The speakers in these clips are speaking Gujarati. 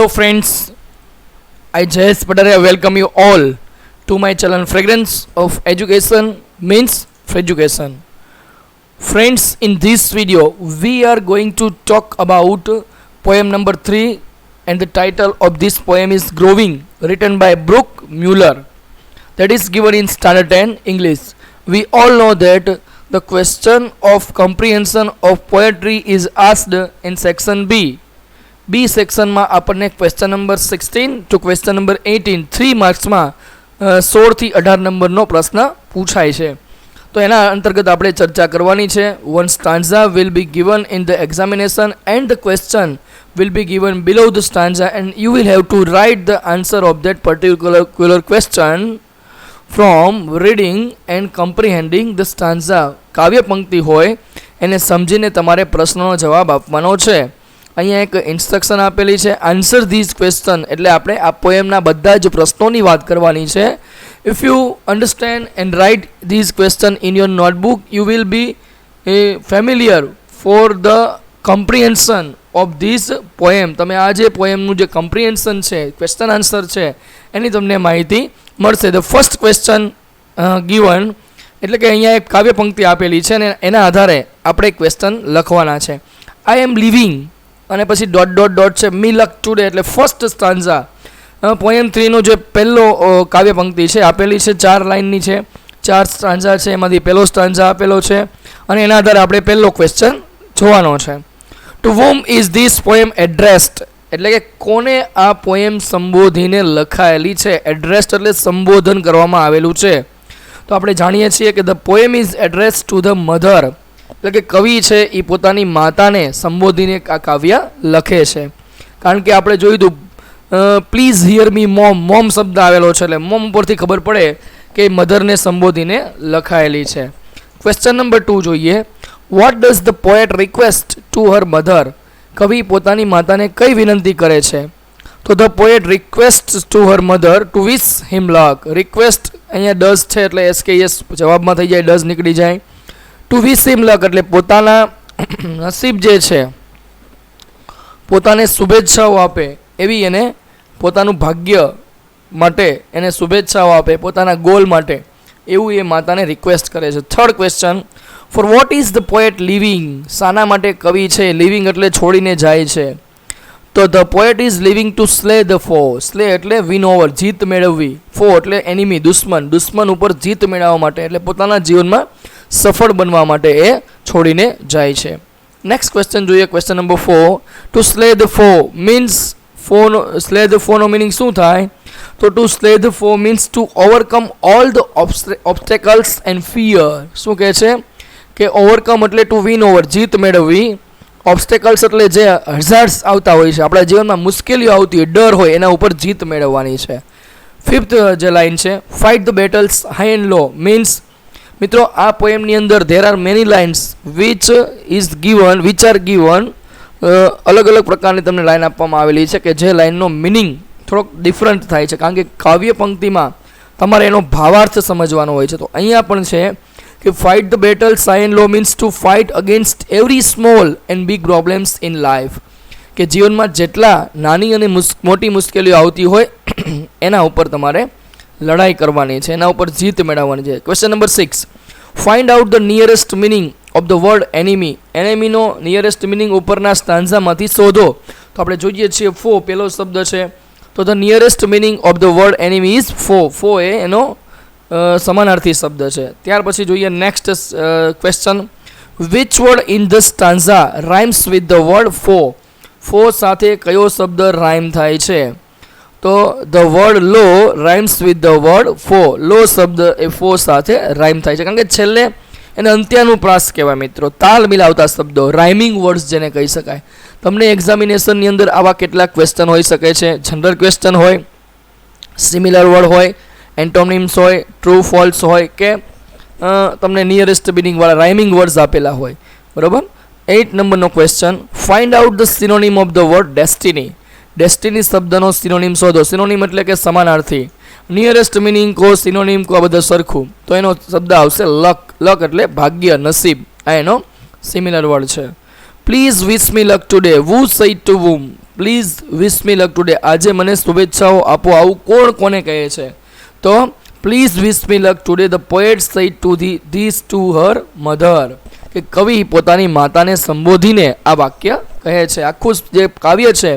Hello friends, I Jayesh Padaria welcome you all to my channel Fragrance of Education means for education. Friends, in this video we are going to talk about poem number 3 and the title of this poem is Growing, written by Brooke Mueller. That is given in Standard 10 English. We all know that the question of comprehension of poetry is asked in section B. B section में आपने question number 16 to question number 18 3 marks में 16 થી 18 નંબરનો પ્રશ્ન પૂછાય છે. તો એના અંતર્ગત આપણે ચર્ચા કરવાની છે. One stanza will be given in the examination and the question will be given below the stanza and you will have to write the answer of that particular question from reading and comprehending the stanza. કાવ્ય પંક્તિ હોય એને સમજીને તમારે પ્રશ્નનો જવાબ આપવાનો છે. અહીંયા એક ઇન્સ્ટ્રક્શન આપેલી છે, આન્સર ધીઝ ક્વેશ્ચન, એટલે આપણે આ પોએમના બધા જ પ્રશ્નોની વાત કરવાની છે. If you understand and write these question in your notebook you will be familiar for the comprehension of this poem. તમે આ જે પોએમનું જે કમ્પ્રિહેન્શન છે, ક્વેશ્ચન આન્સર છે, એની તમને માહિતી મળશે. ધ ફર્સ્ટ ક્વેશ્ચન ગિવન એટલે કે અહીંયા એક કાવ્ય પંક્તિ આપેલી છે અને એના આધારે આપણે ક્વેશ્ચન લખવાના છે. આઈ એમ લિવિંગ અને પછી ડોટ ડોટ ડોટ છે, મી લક ટુડે એટલે ફર્સ્ટ સ્ટાન્ઝા પોએમ 3નો જે પહેલો કાવ્ય પંક્તિ છે આપેલી છે, 4 લાઇનની છે, 4 સ્ટાન્ઝા છે, એમાંથી પહેલો સ્ટાન્ઝા આપેલો છે અને એના આધારે આપણે પહેલો ક્વેશ્ચન જોવાનો છે. To whom is this poem addressed એટલે કે કોને આ પોએમ સંબોધીને લખાયેલી છે. એડ્રેસ્ડ એટલે સંબોધન કરવામાં આવેલું છે. તો આપણે જાણીએ છીએ કે the poem is addressed to the mother એટલે કે કવિ છે એ પોતાની માતાને સંબોધીને આ કાવ્ય લખે છે. કારણ કે આપણે જોયું હતું please here me mom, mom શબ્દ આવેલો છે એટલે મોમ ઉપરથી ખબર પડે કે મધરને સંબોધીને લખાયેલી છે. ક્વેશ્ચન નંબર 2 જોઈએ. Vote does the poet request to her mother? કવિ પોતાની માતાને કઈ વિનંતી કરે છે? તો the poet request to her mother two wish him luck. Request અહીંયા ડઝ છે એટલે એસકેએસ જવાબમાં થઈ જાય, ડઝ નીકળી જાય. ટુ વિશ હિમ લક એટલે પોતાના નસીબ જે છે, પોતાને શુભેચ્છાઓ આપે એવી એને પોતાનું ભાગ્ય માટે એને શુભેચ્છાઓ આપે, પોતાના ગોલ માટે એવું એ માતાને રિક્વેસ્ટ કરે છે. Third question, for what is the poet living? શાના માટે કવિ છે લિવિંગ એટલે છોડીને જાય છે? તો the poet is living to slay the foe. Slay એટલે વિન ઓવર, જીત મેળવવી. ફો એટલે એનિમી, દુશ્મન, દુશ્મન ઉપર જીત મેળવવા માટે એટલે પોતાના જીવનમાં સફળ બનવા માટે એ છોડીને જાય છે. નેક્સ્ટ ક્વેશ્ચન જોઈએ, question number 4. To slay the foe means, ફોનો સ્લે ધ ફોનો મિનિંગ શું થાય? તો to slay the foe means to overcome all the obstacles and fear. શું કહે છે કે ઓવરકમ એટલે ટુ વિન ઓવર, જીત મેળવવી. ઓબ્સ્ટેકલ્સ એટલે જે હઝાર્ડ્સ આવતા હોય છે, આપણા જીવનમાં મુશ્કેલીઓ આવતી હોય, ડર હોય, એના ઉપર જીત મેળવવાની છે. ફિફ્થ જે લાઇન છે, fight the battles high and low means, મિત્રો આ પોએમની અંદર there are many lines which are given અલગ અલગ પ્રકારની તમને લાઇન આપવામાં આવેલી છે કે જે લાઇનનો મિનિંગ થોડોક ડિફરન્ટ થાય છે, કારણ કે કાવ્ય પંક્તિમાં તમારે એનો ભાવાર્થ સમજવાનો હોય છે. તો અહીંયા પણ છે કે fight the battle high and low means to fight against every small and big problems in life. કે જીવનમાં જેટલા નાની અને મોટી મુશ્કેલીઓ આવતી હોય એના ઉપર તમારે લડાઈ કરવાની છે, એના ઉપર જીત મેળવવાની છે. Question number 6. Find out the nearest meaning of the word enemy. એનિમીનો નિયરેસ્ટ મિનિંગ ઉપરના સ્ટાન્ઝામાંથી શોધો. તો આપણે જોઈએ છીએ ફો પહેલો શબ્દ છે, તો the nearest meaning of the word enemy is foe. Foe એ એનો સમાનાર્થી શબ્દ છે. ત્યાર પછી જોઈએ next question. Which word in the stanza rhymes with the word foe? Foe સાથે કયો શબ્દ રાઇમ થાય છે? તો the word low rhymes with the word foe. Low શબ્દ એ ફો સાથે રાઇમ થાય છે, કારણ કે છેલ્લે એને અંત્યાનુપ્રાસ કહેવાય મિત્રો, તાલ મિલાવતા શબ્દો, રાઇમિંગ વર્ડ્સ જેને કહી શકાય. તમને એક્ઝામિનેશનની અંદર આવા કેટલાક ક્વેશ્ચન હોઈ શકે છે. જનરલ ક્વેશ્ચન હોય, સિમિલર વર્ડ હોય, એન્ટોનિમ્સ હોય, ટ્રુ ફોલ્સ હોય કે તમને નિયરેસ્ટ મિનિંગવાળા રાઇમિંગ વર્ડ્સ આપેલા હોય. બરાબર. 8 નંબરનો question. Find out the synonym of the word destiny. Destiny શબ્દનો સિનોનિમ શોધો. સિનોનિમ એટલે કે સમાનાર્થી. નિયરેસ્ટ મિનિંગ કો, સિનોનિમ કો, આ બધા સરખું, તો એનો શબ્દ આવશે લક. લક એટલે ભાગ્ય, નસીબ, આ એનો સિમિલર વર્ડ છે. Please wish me luck today. વુ said to whom. Please wish me luck today, આજે મને શુભેચ્છાઓ આપો, આવું કોણ કોને કહે છે? તો please wish me luck today the poet said to this two her mother, કે કવિ પોતાની માતાને સંબોધીને આ વાક્ય કહે છે. આખું જે કાવ્ય છે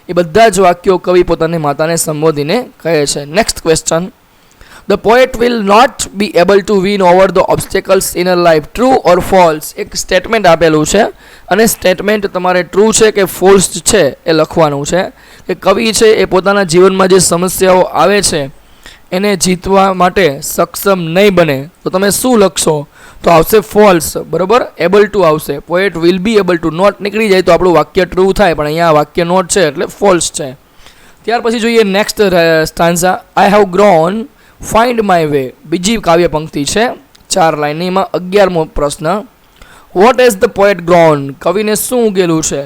એ બધા જ વાક્યો કવિ પોતાની માતાને સંબોધીને કહે છે. Next question, the poet will not be able to win over the obstacles in a life, true or false? એક સ્ટેટમેન્ટ આપેલું છે અને સ્ટેટમેન્ટ તમારે ટ્રુ છે કે ફોલ્સ છે એ લખવાનું છે. કે કવિ છે એ પોતાના જીવનમાં જે સમસ્યાઓ આવે છે એને જીતવા માટે સક્ષમ નહીં બને, તો તમે શું લખશો? તો આવશે ફોલ્સ, બરોબર. એબલ ટુ આવશે, poet will be able to, not નીકળી જાય તો આપણું વાક્ય ટ્રુ થાય, પણ અહીંયા વાક્ય નોટ છે એટલે ફોલ્સ છે. ત્યાર પછી જોઈએ next stanza, I have grown find my way, બીજી કાવ્ય પંક્તિ છે 4 લાઇનની, એમાં 11મો પ્રશ્ન, what has the poet grown, કવિને શું ઉગેલું છે?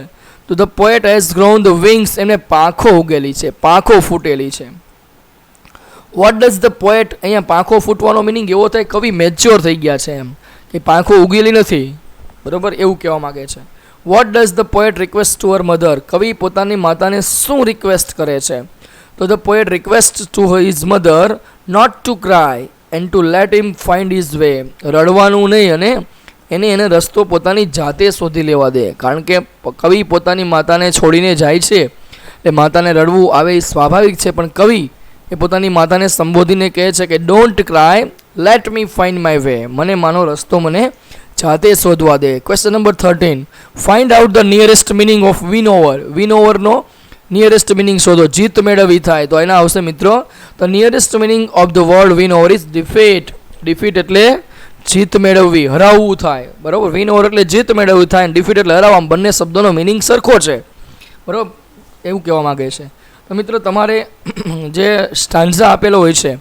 તો the poet has grown the wings, એમને પાંખો ઉગેલી છે, પાંખો ફૂટેલી છે. વોટ ડઝ ધ પોએટ, અહીંયા પાંખો ફૂટવાનો મિનિંગ એવો થાય કવિ મેચ્યોર થઈ ગયા છે એમ, કે પાંખો ઉગેલી નથી, બરોબર, એવું કહેવા માગે છે. What does the poet request to her mother, કવિ પોતાની માતાને શું રિક્વેસ્ટ કરે છે? તો the poet request to his mother not to cry and to let him find his way, રડવાનું નહીં અને એને રસ્તો પોતાની જાતે શોધી લેવા દે. કારણ કે કવિ પોતાની માતાને છોડીને જાય છે એટલે માતાને રડવું આવે એ સ્વાભાવિક છે, પણ કવિ એ પોતાની માતાને સંબોધીને કહે છે કે don't cry, let me find my way, મને માનો રસ્તો મને જાતે શોધવા દે. Question number 13, find out the nearest meaning of win over, win ઓવરનો નિયરેસ્ટ મિનિંગ શોધો, જીત મેળવવી થાય, તો એના આવશે મિત્રો, the nearest meaning of the word win over is defeat, defeat એટલે જીત મેળવવી, હરાવવું થાય, બરાબર. વિન ઓવર એટલે જીત મેળવવી થાય, ડિફીટ એટલે હરાવવા, બંને શબ્દોનો મિનિંગ સરખો છે, બરાબર, એવું કહેવા માગે છે. તો મિત્રો તમારે જે સ્ટાન્ઝા આપેલો હોય છે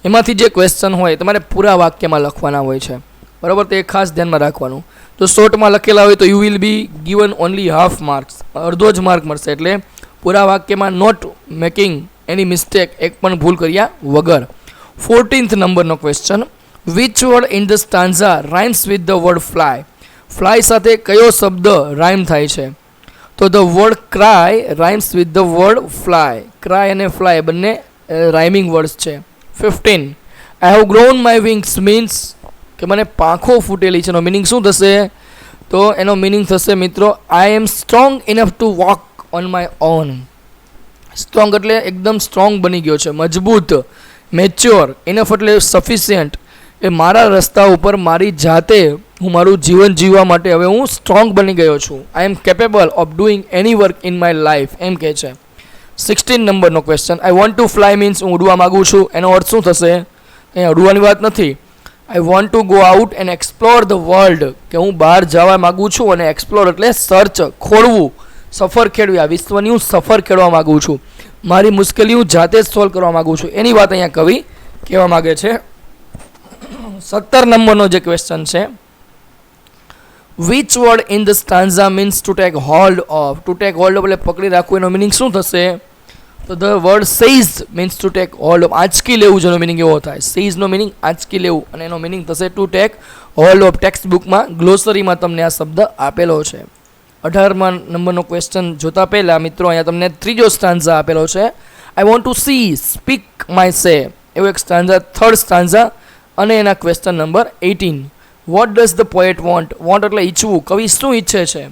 એમાંથી જે ક્વેશ્ચન હોય તમારે પૂરા વાક્યમાં લખવાના હોય છે, બરાબર, તે ખાસ ધ્યાનમાં રાખવાનું. તો શોર્ટમાં લખેલા હોય તો you will be given only half marks, અડધો જ માર્ક મળશે, એટલે પૂરા વાક્યમાં નોટ મેકિંગ એની મિસ્ટેક, એક પણ ભૂલ કર્યા વગર. 14th નંબરનો question, which word in the stanza rhymes with the word fly, fly સાથે કયો શબ્દ રાઇમ થાય છે? તો the word cry rhymes with the word fly, cry અને ફ્લાય બંને રાઇમિંગ વર્ડ્સ છે. 15, આઈ have grown my wings means કે મને પાંખો ફૂટેલી છે, એનો મિનિંગ શું થશે? તો એનો મિનિંગ થશે મિત્રો, I am strong enough to walk on my own. Strong એટલે એકદમ સ્ટ્રોંગ બની ગયો છે, મજબૂત, મેચ્યોર, ઇનફ એટલે સફિશિયન્ટ, એ મારા રસ્તા ઉપર મારી જાતે હું મારું જીવન જીવવા માટે હવે હું સ્ટ્રોંગ બની ગયો છું. I am capable of doing any work in my life, એમ કહે છે. 16 નંબરનો question, I want to fly means હું ઉડવા માગું છું, એનો અર્થ શું થશે? અહીંયા ઉડવાની વાત નથી. આઈ want to go out and explore the world, કે હું બહાર જવા માગું છું, અને એક્સપ્લોર એટલે સર્ચ, ખોળવું, સફર ખેડવી, આ વિશ્વની હું સફર ખેડવા માગું છું, મારી મુશ્કેલી હું જાતે જ સોલ્વ કરવા માગું છું, એની વાત અહીંયા કવિ કહેવા માગે છે. 17 નંબરનો જે ક્વેશ્ચન છે, which word in the stanza means to take hold of, to take hold of એટલે પકડી રાખવું, એનો મિનિંગ શું થશે? તો the word seize means to take hold of, આંચકી લેવું, જેનો મિનિંગ એવો થાય. સેઇઝનો મિનિંગ આંચકી લેવું, અને એનો મિનિંગ થશે two take hold of. Text બુકમાં ગ્લોસરીમાં તમને આ શબ્દ આપેલો છે. 18મા નંબરનો ક્વેશ્ચન જોતા પહેલાં મિત્રો અહીંયા તમને ત્રીજો સ્ટાન્ઝા આપેલો છે, આઈ want to C speak my સે, એવો એક સ્ટાન્ઝા, થર્ડ સ્ટાન્ઝા, અને એના question number 18, vote does the poet want, want એટલે ઈચ્છવું, કવિ શું ઈચ્છે છે?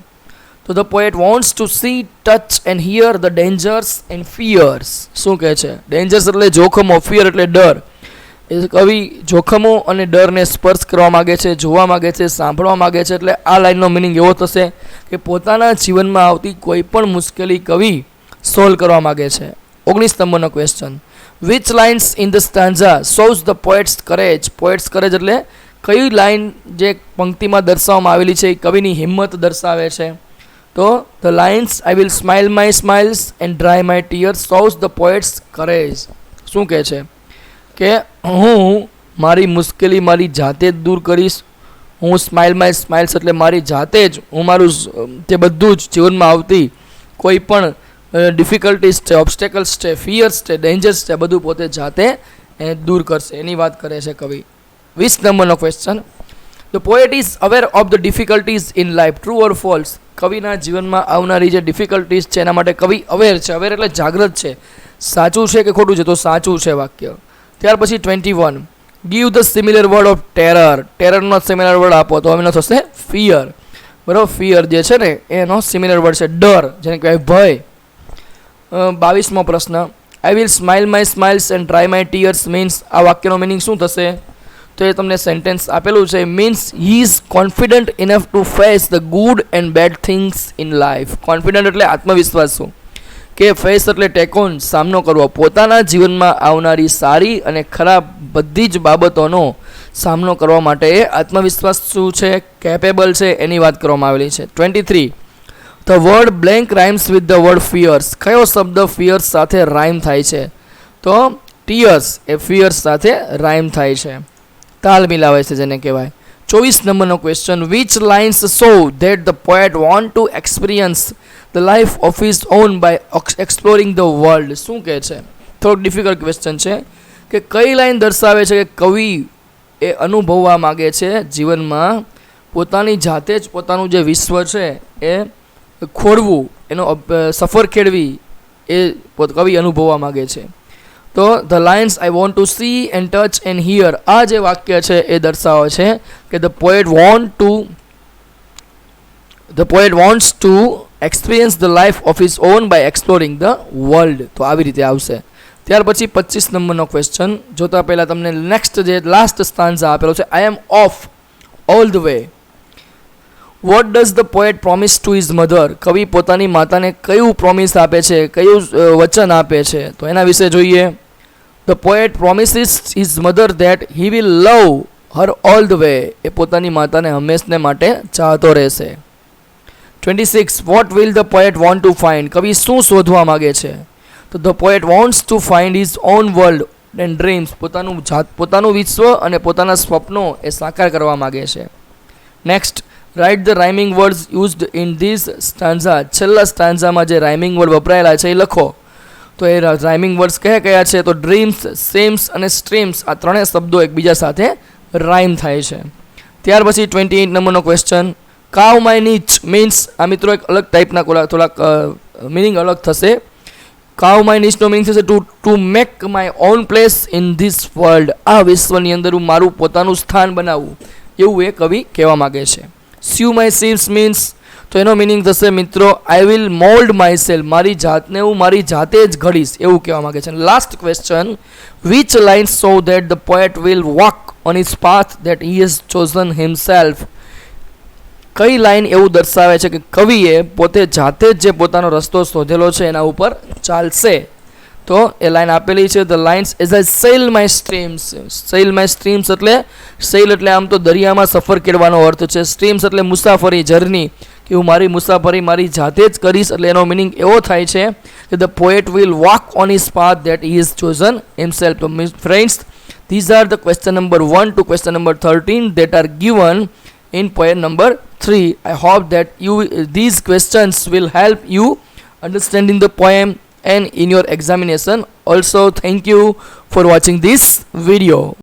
તો the poet wants two C, touch and here the dangers and fierce. શું કહે છે? ડેન્જર્સ એટલે જોખમો, ફિયર એટલે ડર. એ કવિ જોખમો અને ડરને સ્પર્શ કરવા માગે છે, જોવા માગે છે, સાંભળવા માગે છે. એટલે આ લાઈનનો મિનિંગ એવો થશે કે પોતાના જીવનમાં આવતી કોઈ પણ મુશ્કેલી કવિ સોલ્વ કરવા માગે છે. 19 નંબરનો question, which lines in the stanza shows the poets courage, poets courage એટલે કઈ લાઇન જે પંક્તિમાં દર્શાવવામાં આવેલી છે એ કવિની હિંમત દર્શાવે છે? તો the lines I will smile my smiles and dry my tears shows the poets courage. શું કહે છે? કે હું મારી મુશ્કેલી મારી જાતે જ દૂર કરીશ, હું સ્માઇલ માય સ્માઇલ્સ એટલે મારી જાતે જ હું મારું તે બધું જ જીવનમાં આવતી કોઈ પણ ડિફિકલ્ટીઝ છે, ઓબ્સ્ટેકલ્સ છે, ફિયર્સ છે, ડેન્જર્સ છે, બધું પોતે જાતે દૂર કરશે, એની વાત કરે છે કવિ. 20 નંબરનો question, the poet is aware of the difficulties in life, true or false. કવિના જીવનમાં આવનારી જે ડિફિકલ્ટીઝ છે એના માટે કવિ અવેર છે. અવેર એટલે જાગૃત છે. સાચું છે કે ખોટું છે? તો સાચું છે વાક્ય. ત્યાર પછી 21, give the similar word of terror. ટેરરનો સિમિલર વર્ડ આપો તો એનો થશે ફિયર. બરાબર, ફિયર જે છે ને એનો સિમિલર વર્ડ છે ડર, જેને કહેવાય ભય. 22મો પ્રશ્ન, I will smile my smiles and dry my tears means આ વાક્યનો મિનિંગ શું થશે? તો એ તમને સેન્ટેન્સ આપેલું છે. Means he is confident enough to face the good and bad things in life. Confident એટલે આત્મવિશ્વાસુ, કે ફેસ એટલે ટેકોન, સામનો કરવો, પોતાના જીવનમાં આવનારી સારી અને ખરાબ બધી જ બાબતોનો સામનો કરવા માટે આત્મવિશ્વાસ શું છે, કેપેબલ છે, એની વાત કરવામાં આવેલી છે. 23, the word blank rhymes with the word fierce. કયો શબ્દ ફિયર્સ સાથે રાઇમ થાય છે? તો ટીયર્સ એ ફિયર્સ સાથે રાઇમ થાય છે, તાલ મિલાવે છે જેને કહેવાય. 24 નંબરનો question, which lines show that the poet want to experience the life of his own by exploring the world. શું કહે છે? થોડુંક ડિફિકલ્ટ ક્વેશ્ચન છે કે કઈ લાઈન દર્શાવે છે કે કવિ એ અનુભવવા માગે છે જીવનમાં પોતાની જાતે જ પોતાનું જે વિશ્વ છે એ ખોળવું, એનો સફર ખેડવી એ કવિ અનુભવવા માગે છે. તો the lines I want to see and touch and hear, આ જે વાક્ય છે એ દર્શાવે છે કે the poet wants to experience the life of his own by exploring the world. તો આવી રીતે આવશે. ત્યાર પછી 25 નંબરનો ક્વેશ્ચન જોતા પહેલાં તમને નેક્સ્ટ જે લાસ્ટ સ્ટાન્ઝા આપેલો છે, I am of all the way. What does the poet promise to his mother. કવિ પોતાની માતાને કયું પ્રોમિસ આપે છે, કયું વચન આપે છે? તો એના વિશે જોઈએ. The poet promises his mother that he will love her all the way. એ પોતાની માતાને હંમેશને માટે ચાહતો રહેશે. 26, what will the poet want to find. કવિ શું શોધવા માગે છે? તો the poet wants to find his own world and dreams. પોતાનું વિશ્વ અને પોતાના સ્વપ્નો એ સાકાર કરવા માગે છે. Next, write the rhyming words used in this stanza. છેલ્લા સ્ટાન્ઝામાં જે રાઇમિંગ વર્ડ વપરાયેલા છે એ લખો. તો એ રાઇમિંગ વર્ડ્સ કયા છે? તો ડ્રીમ્સ, સેમ્સ અને સ્ટ્રીમ્સ, આ ત્રણેય શબ્દો એકબીજા સાથે રાઇમ થાય છે. ત્યાર પછી 28 નંબરનો ક્વેશ્ચન, કાવ માય નીચ મીન્સ, આ મિત્રો એક અલગ ટાઈપના થોડાક મિનિંગ અલગ થશે. કાવ માય નીચનો મિનિંગ થશે to make my own place in this world. આ વિશ્વની અંદર હું મારું પોતાનું સ્થાન બનાવવું, એવું એ કવિ કહેવા માગે છે. સ્યુ માય સીવ્સ મીન્સ, તો એનો મિનિંગ થશે મિત્રો I will mould my self. મારી જાતને હું મારી જાતે જ ઘડીશ, એવું કહેવા માગે છે. Last question, which lines so that the poet will walk on his path that he has chosen himself. કઈ લાઈન એવું દર્શાવે છે કે કવિએ પોતે જાતે જ જે પોતાનો રસ્તો શોધેલો છે એના ઉપર ચાલશે? તો એ લાઈન આપેલી છે, the lines as I cell my streams. Cell my streams એટલે સેલ એટલે આમ તો દરિયામાં સફર કરવાનો અર્થ છે. સ્ટ્રીમ્સ એટલે મુસાફરી, જર્ની, કે હું મારી મુસાફરી મારી જાતે જ કરીશ. એટલે એનો મિનિંગ એવો થાય છે કે the poet will walk on his path that he is chosen himself. તો friends, these are the question number 1 to question number 13 that are given in poem number 3. I hope that these questions will help you understanding the poem and in your examination. Also, thank you for watching this video.